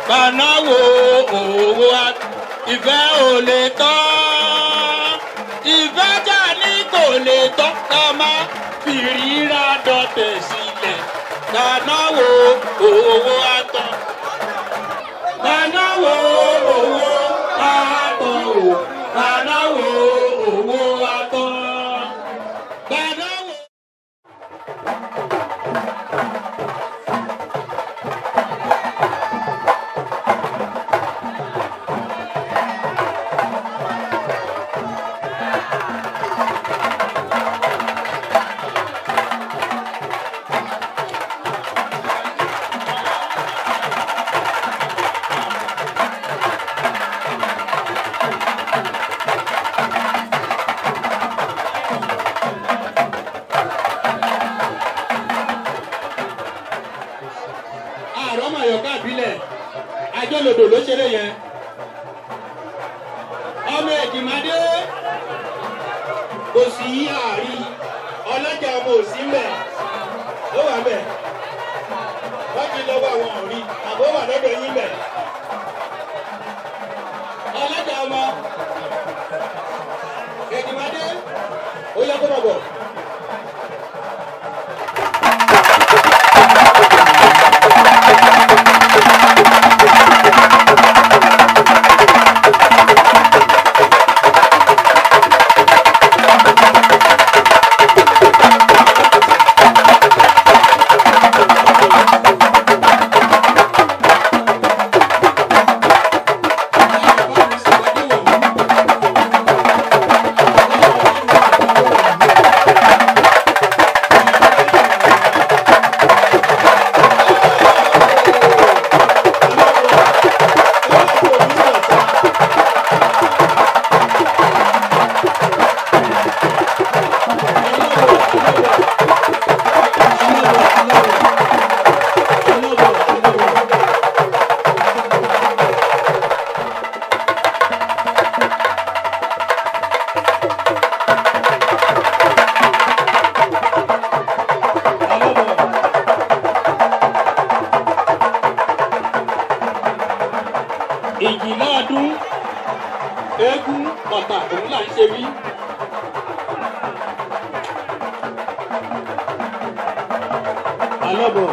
Bánáwo owó ìfẹ́ ò lè tán. Ìfẹ́ jà ní kò lè tán. Ká má fi ríra dọ̀tẹ̀ sílẹ̀. Bánáwo owó àtọ̀. Bánáwo owó àtọ̀ o. Bánáwo owó àtọ̀. Bánáwo. Àrọ́mọ Àyọ̀ká ìbílẹ̀ Ajọ́lodò ló ṣeré yẹn. Ọmọ Èjìmádé kò sí àárí ọlọ́jà ọmọ òsì ń bẹ̀. Ó wà bẹ̀. Wọ́n ti lọ́wọ́ àwọn òrí àbó wà lọ́dọ̀ yín bẹ̀. Ọlọ́jà ọmọ Èjìmádé ó yẹ kó bọ̀ bọ̀. Ìjìnlá ọdún eégún ọ̀tà òun là ń ṣe bí. Alọ́bọ̀.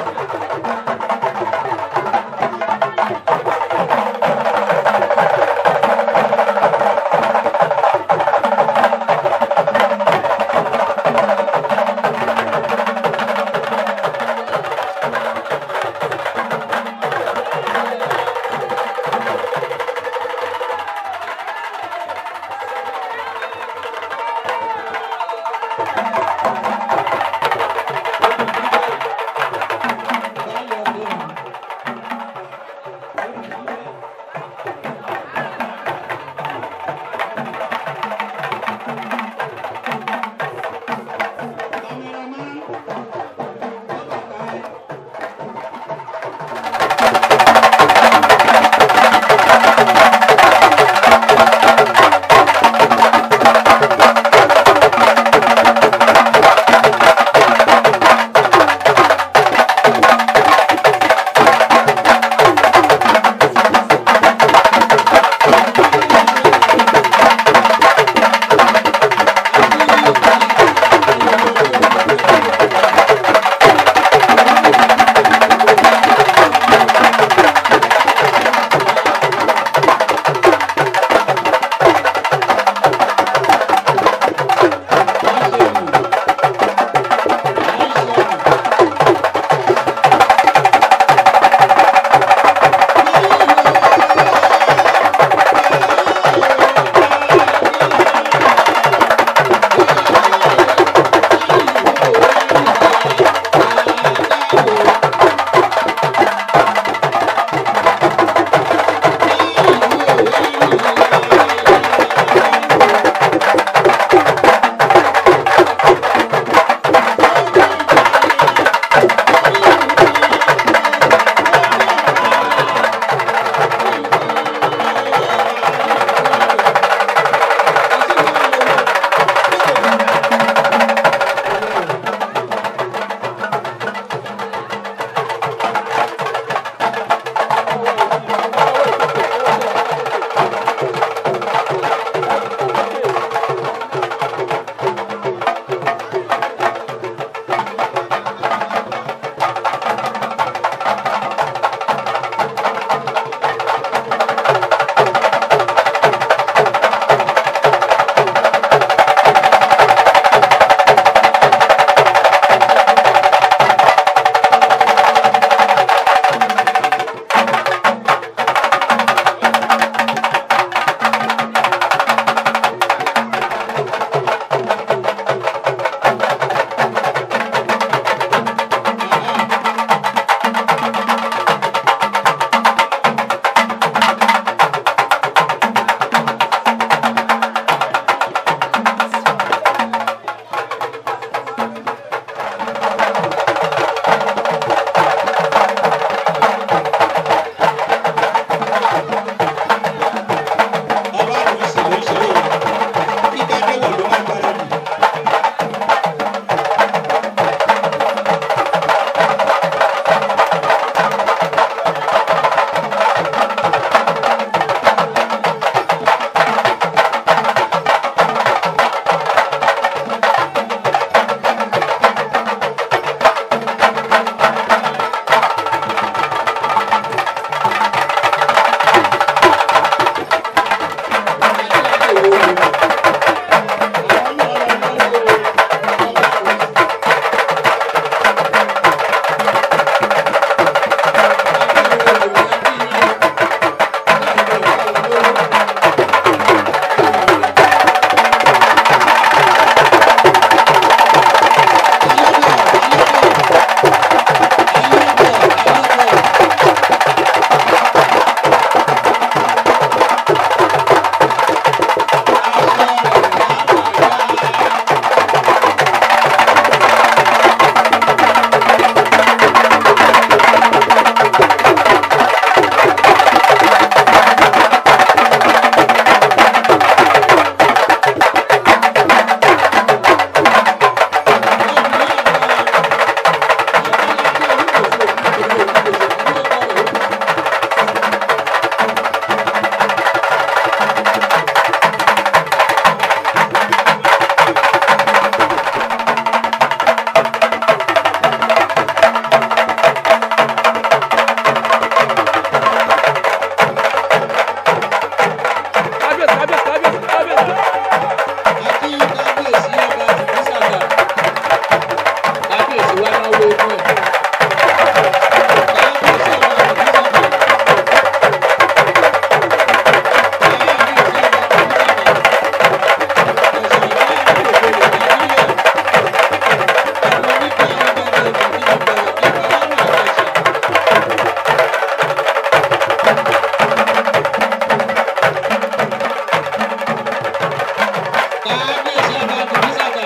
kábíyèsí ọba tìlúsàtà.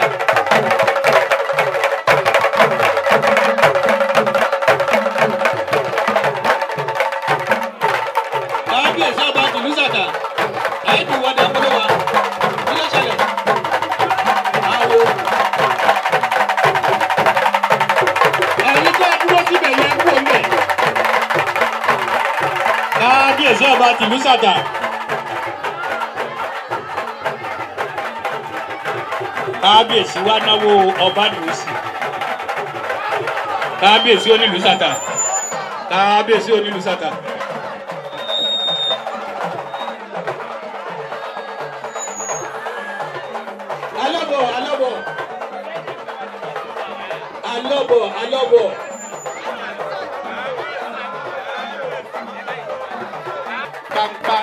kábíyèsí ọba tìlúsàtà. àìdù wọdà kúló wa kí ló ṣẹlẹ̀. àwo. ẹ̀yin tó dúró síbẹ̀ yẹn kú òun bẹ̀. kábíyèsí ọba tìlúsàtà. kábíyèsí wa náwó ọba nìwòsì. kábíyèsí onílùsàtà. kábíyèsí onílùsàtà. alọ́bọ̀ alọ́bọ̀ alọ́bọ̀ alọ́bọ̀. pampa.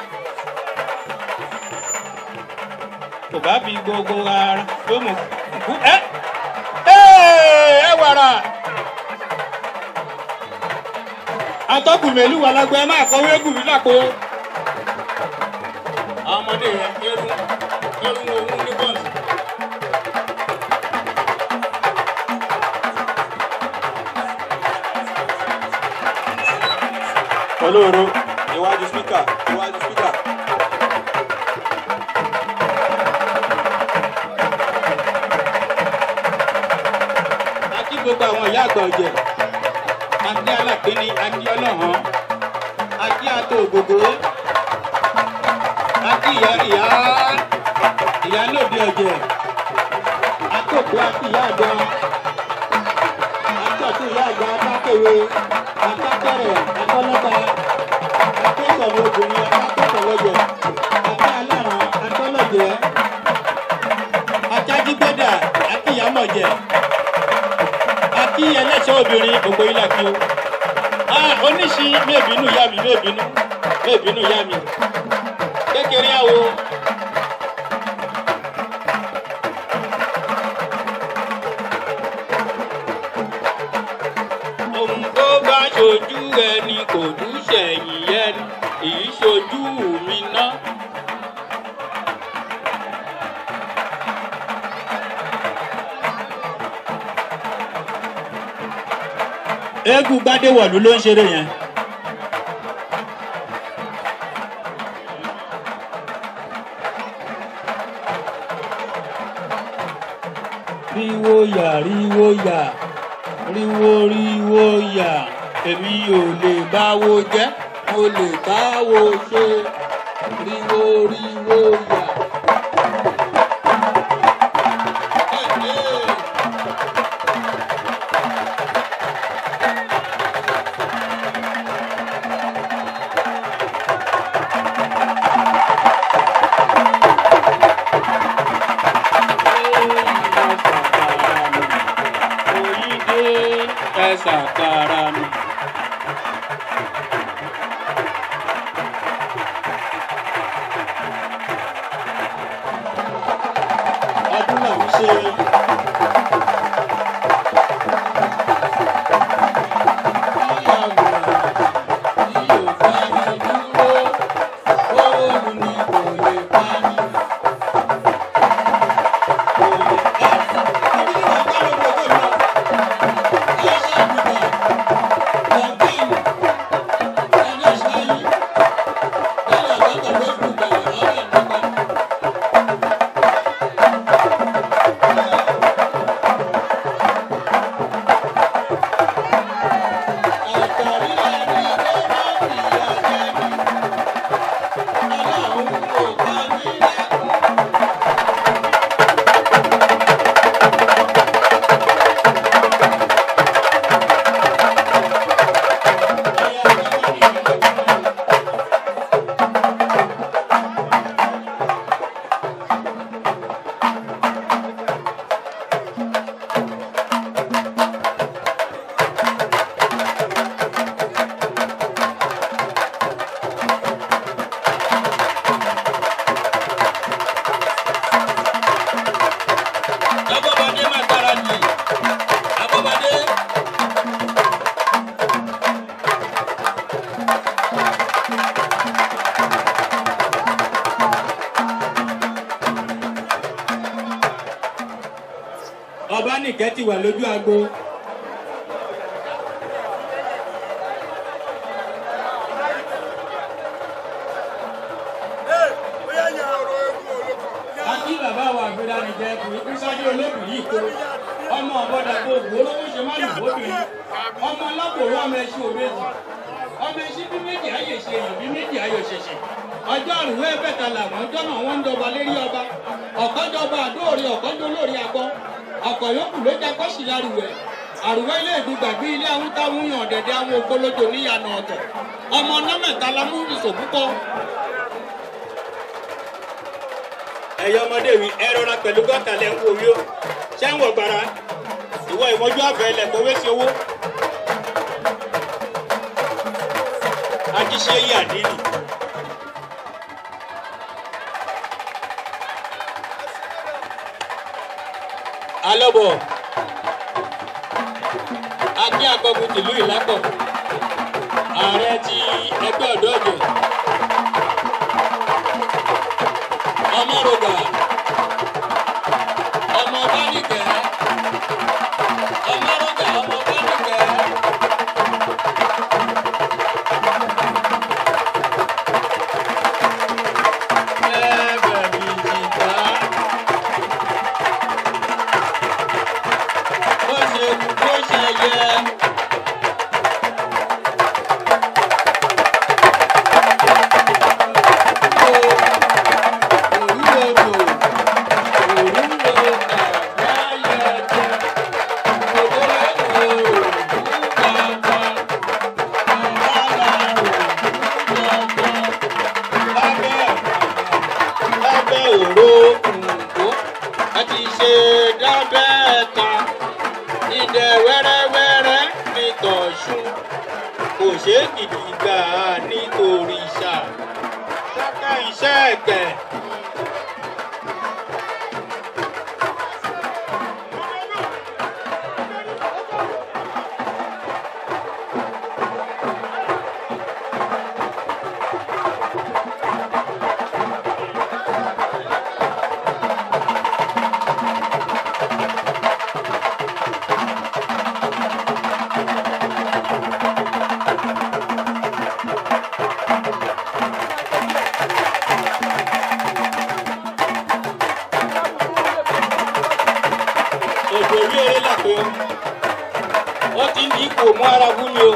kò bá fi gbogbo ara ló mú kú ẹ wàrà. atọ́kùn mẹ́lú wà lágbo ẹ máa kọ́wé gùn mí lápò. àwọn ọmọdé rẹ ẹrú ohun ní bọ́ọ̀sì. olóró iwájú spíkà iwájú spíkà. gbogbo àwọn ìyá àgbà ọ̀jẹ̀ adé alápẹ̀ni adé ọlọ́hàn adé àtò ògògó adé ìyá lóde ọ̀jẹ̀ àtòkù àti ìyá àgbà àtòkù ìyá àgbà atákèwé atákẹ̀rẹ̀ atọ́lọ́ba akéṣọ̀rọ̀ obìnrin atákẹ̀sọ̀lọ́jẹ̀ adé aláràn atọ́lọ́jẹ̀ atájígbẹ́dà àti ìyámọ̀jẹ̀ kí ẹlẹ́ṣọ́ obìnrin gbogbo ilé kí o. oníṣì mébínú yá mi mébínú yá mi kékeré àwo. ohun tó bá ṣojú ẹni kò dùn sẹ́yìn ẹni èyí ṣojú mi ná. eégún Gbádéwọ̀lú ló ń ṣeré yẹn. ríwó yà ríwó yà ríwó yà èmi ò lè báwo jẹ́ mo lè báwo ṣe ríwó yà. Sakarami. ọdún náà ń ṣe ọba nìkẹ́ ti wà lójú agbo. akí bàbá wa àgbẹ̀dá nìjẹ́ kùnrin kúrúsádé olóògùn yìí kó ọmọ ọ̀bọ̀dà gbogbo olówó ṣe má lù bóbìnrin ọmọ ọlọ́pòrò ọmọ ẹṣin òbejì ọmọ ẹṣin bí méjì ayò ṣe èèyàn bí méjì ayò ṣẹṣẹ ọjọ́ àrùwé bẹ̀tà làwọn ọjọ́ náà wọ́n ń dọba lérí ọba ọ̀kọ́jọba àdóòrè ọ̀kọ́jọ lórí agbọ́ ọkọ̀ yòókù ló jẹ́ kọ́sì lárúwẹ̀ àrùwé ilé ìdúgbàgbé ilé awútáwúyàn ọ̀dẹ̀dẹ̀ àwọn ògbólójò níyànà ọ̀tọ̀ ọmọ nọ́mẹ̀ta lámú ìṣòkúkọ́. ẹ̀yọ́ ọmọdé mi ẹ rọra pẹ̀lú gọ́tà lẹ́ ń wòrí o ṣé ń wọ̀ gbàrà ìwọ ìmọ̀jú àfẹ́ ilẹ̀ kọ́wé sí owó. ajíṣe yí àdínì. alọ́bọ̀ akí àkọ́kù tìlú ìlápọ̀ ààrẹ ti ẹgbẹ́ ọ̀dọ́ ọ̀jẹ̀ ọmọrògà ọmọ bánikẹ́ ọmọrògà ọmọ bánikẹ́. kò ṣe é gidi gbà nítorí ṣá ṣáká iṣẹ́ ẹ̀gbẹ́. Wọ́n ti ń di ipò mú ara wú mi o,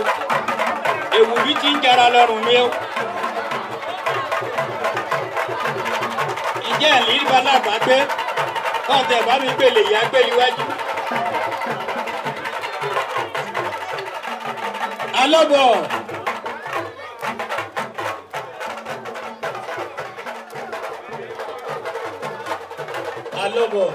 èwù bí ti ń jara lọ́rùn mi o. Ìjẹ́ ìlírí balàgbà gbé, kọ́ńtẹ̀ bá mi gbèlè ìyá gbé iwájú. Alọ́bọ̀. Alọ́bọ̀.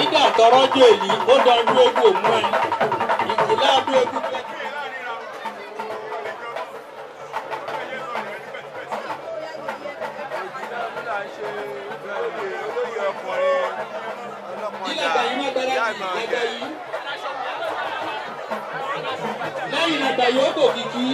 Ìgbà tọrọjọ èyí ó dọdún egwu òmú ẹ ìkìlá ọdún egwu pẹ. Ìlàgbà yìí má gbára ìgbàgbà yìí. Lẹ́yìn ìlàgbà yìí ó bò kìkì.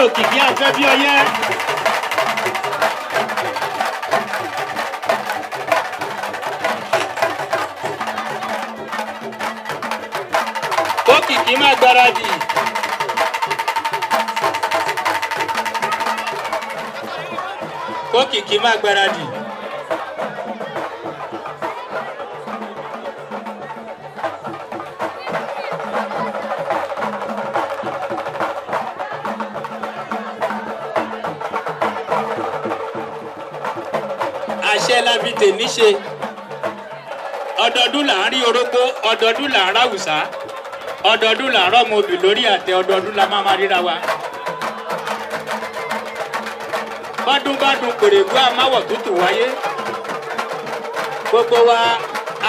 Òkìkí àfẹ́ bí ọyẹ́. Òkìkí má gbáradì. Òkìkí má gbáradì. Àṣẹ la fi tèmi ṣe. Ọdọọdún là ń rí orógbó, ọdọọdún là ń ráwùsá, ọdọọdún là ń rọ́mọ obì lórí àtẹ, ọdọọdún la máa ríra wa. Bádúnbádún pèrègbó amáwọ̀ tútù wáyé. Gbogbo wa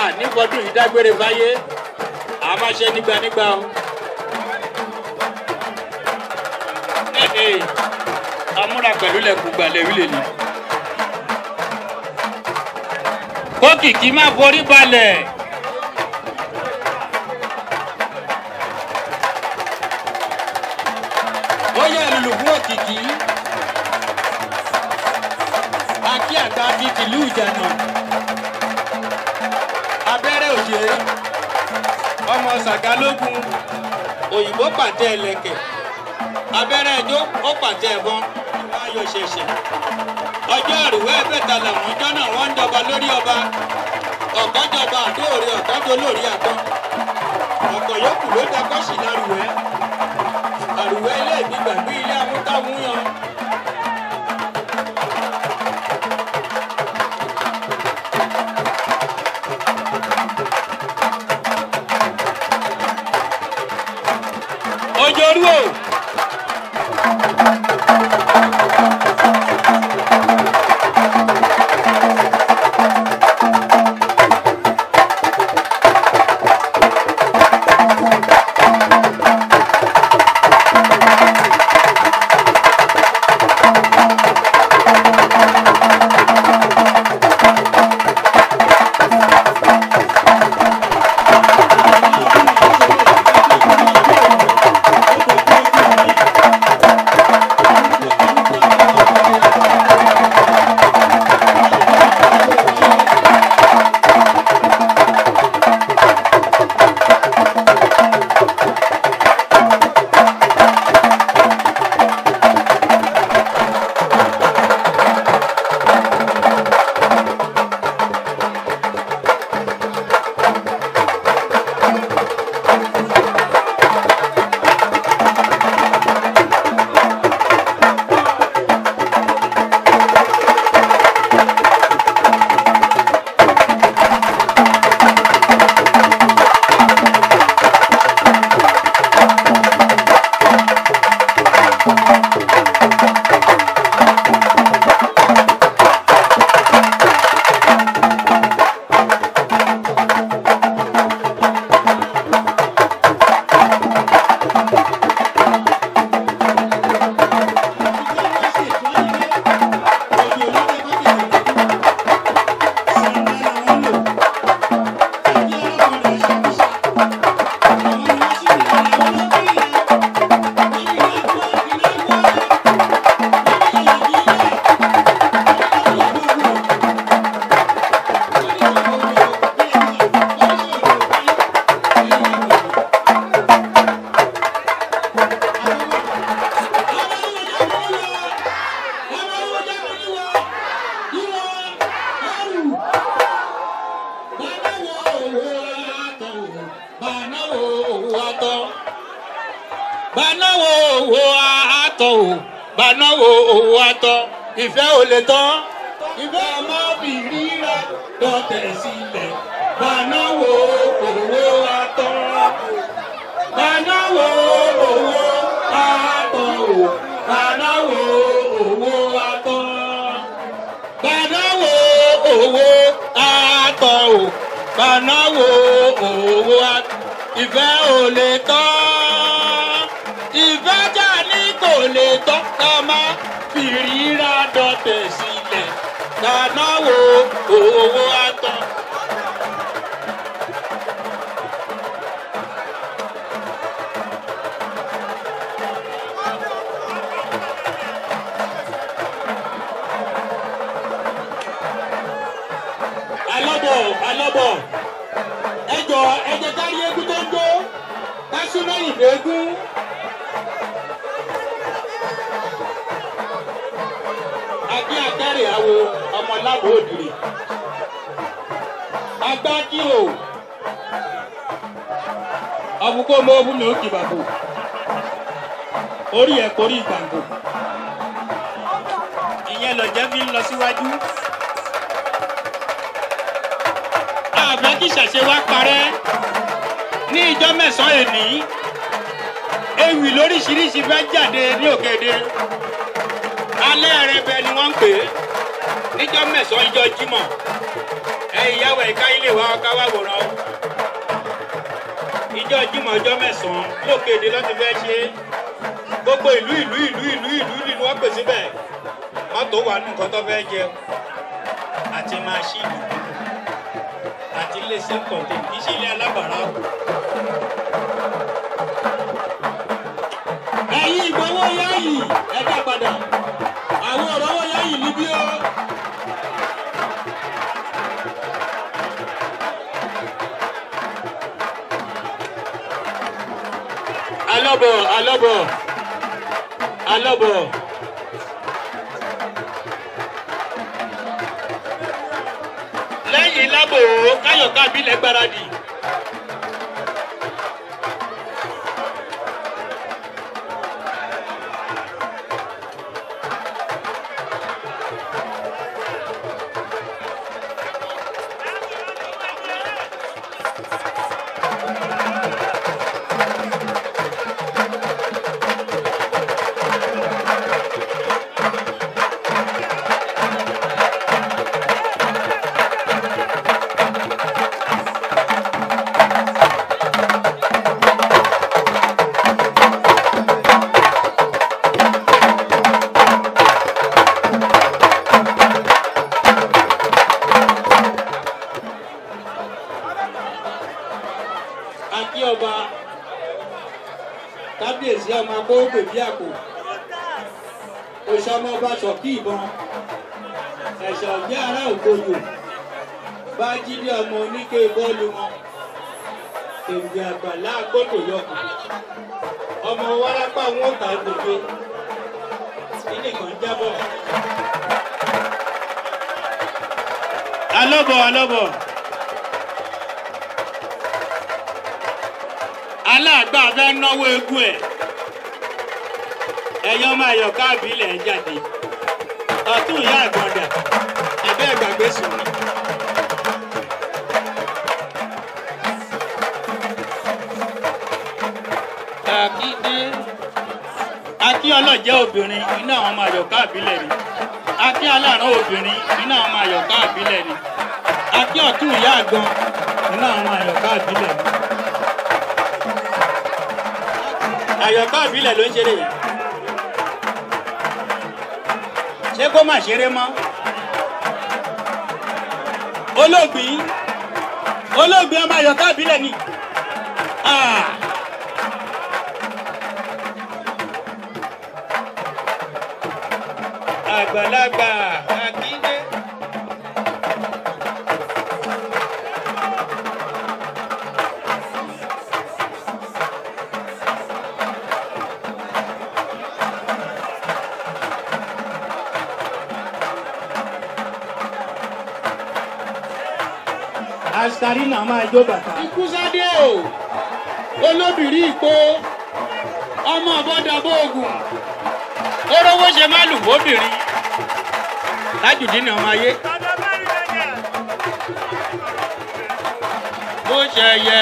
ànífọdún yìí dágbére fáyé. A máa ṣe nígbànígbà o. Amúra pẹ̀lú lẹ̀kùn gbàlẹ̀ wílé ni. Òkìkí má forí balẹ̀. Ó yẹ lùlù fún Òkìkí. Akí àgbà bíi tìlú Ìjànà. Abẹ́rẹ́ òjé. Ọmọ Ṣàgálógún. Òyìnbó pàtẹ ẹlẹ́kẹ̀. Abẹ́rẹ́ ẹjọ́ ó pàtẹ ẹ̀bọn. Ayọ̀ ṣẹ̀ṣẹ̀. Ọjọ́ ìrùwẹ́ ẹ̀bẹ̀ta làwọn ọjọ́ náà wọ́n ń jọba lórí ọba. Ọ̀kan jọba àdóòrè, ọ̀kan tó lórí àgbọn. Ọ̀pọ̀ yòókù ló dakọ́ sí lárùwẹ́. Àrùwẹ́ ilé ìbí gbàgbé ilé amútámúyan. Ojoru o. Bánáwó owó àtọ̀ o, bánáwó owó àtọ̀, ìfẹ́ ò lè tán. Ìfẹ́ ọmọbìnrin rẹ̀ dọ̀tẹ̀ sílẹ̀. Bánáwó owó àtọ̀, bánáwó owó àtọ̀ o, bánáwó owó àtọ̀, bánáwó owó àtọ̀ o, bánáwó owó àtọ̀, ìfẹ́ ò lè tán. Ìfẹ́ jà ní kò lè tán, ká má fi ríra dọ̀tẹ̀ sílẹ̀. Bánáwó owó àtọ̀. alọ́bọ̀ ẹjọ́ ẹjẹ kárí eégún tó ń jó kásúná ìbò eégún. Akí akẹ́rì àwo ọmọ lábò òdìrè agbákìrò ọmọkó mọ́ọ́bù mi ò kì bàbò orí ẹ̀ kórí ìgbàgbọ́ ìyẹn lọ́jọ́ fi ń lọ síwájú. Àbẹ́ kí ṣàṣe wá parẹ́ ní ìjọ mẹ́sàn-án èní ewì lóríṣiríṣi fẹ́ jáde ní òkèdè alẹ́ rẹ̀bẹ̀ ni wọ́n ń pè é níjọ́ mẹ́sàn-án ìjọ jímọ̀ ìyàwó ẹ̀ka ilé wa ká wá wòran ìjọ jímọ̀ ìjọ mẹ́sàn-án lókèdè lọ́ti fẹ́ ṣe gbogbo ìlú ni wọ́n pè síbẹ̀ mọ́tò wà nù nǹkan tó fẹ́ jẹ àti máṣíìnì àti iléeṣẹ́ kọ̀ọ̀tẹ̀ kì í ṣe ilé alábàárà o. Ẹ̀yin ìgbowó yáàyì ẹ̀dá padà àwọn ọ̀rọ̀ owó yáàyì níbí o. Alọ́bọ̀. Lẹ́yìn lábò káyọ̀ká bílẹ̀ gbáradì. Akí ọba kábíyèsí ọmọ akóògbè bí àpò òṣàmọba ṣọ̀kí ìbọn ẹ̀ṣọ̀ bí ará ògbójò bá jíde ọmọ oníke bọ́ọ̀lù wọn èdè àgbàlá gbọ́dọ̀ yọkù ọmọ wárápá wọn ò kà gbòde nìkan jábọ̀. Alọ́bọ̀. Aláàgbà fẹ́ náwó eégún ẹ̀ ẹ̀yọ́ máa yọ̀ káàbí ilẹ̀ jáde ọ̀tún ìyá àgbọ̀dà ẹ̀bẹ́ ìgbàgbé sùn ni. Akí ọlọ́jẹ́ obìnrin iná àwọn máa yọ̀ káàbí ilẹ̀ ni akí aláàrán obìnrin iná àwọn máa yọ̀ káàbí ilẹ̀ ni akí ọ̀tún ìyá àgbọ̀n iná àwọn máa yọ̀ káàbí ilẹ̀ ni. Àyọ̀ká ìbílẹ̀ ló ń ṣeré yìí. Ṣé kó má ṣeré mọ́? Olóògbé ọmọ àyọ̀ká ìbílẹ̀ ni. Àgbàlagbà Akíndé. Asitari náà máa jó bàtà. Ikú sáde o, olóbìrí ìpó, ọmọ ọ̀bọ̀dàbọ̀ ògùn, orówó ṣe má lù bóbìnrin, Tajudeen ọmọ ayé. Bó ṣe yẹ.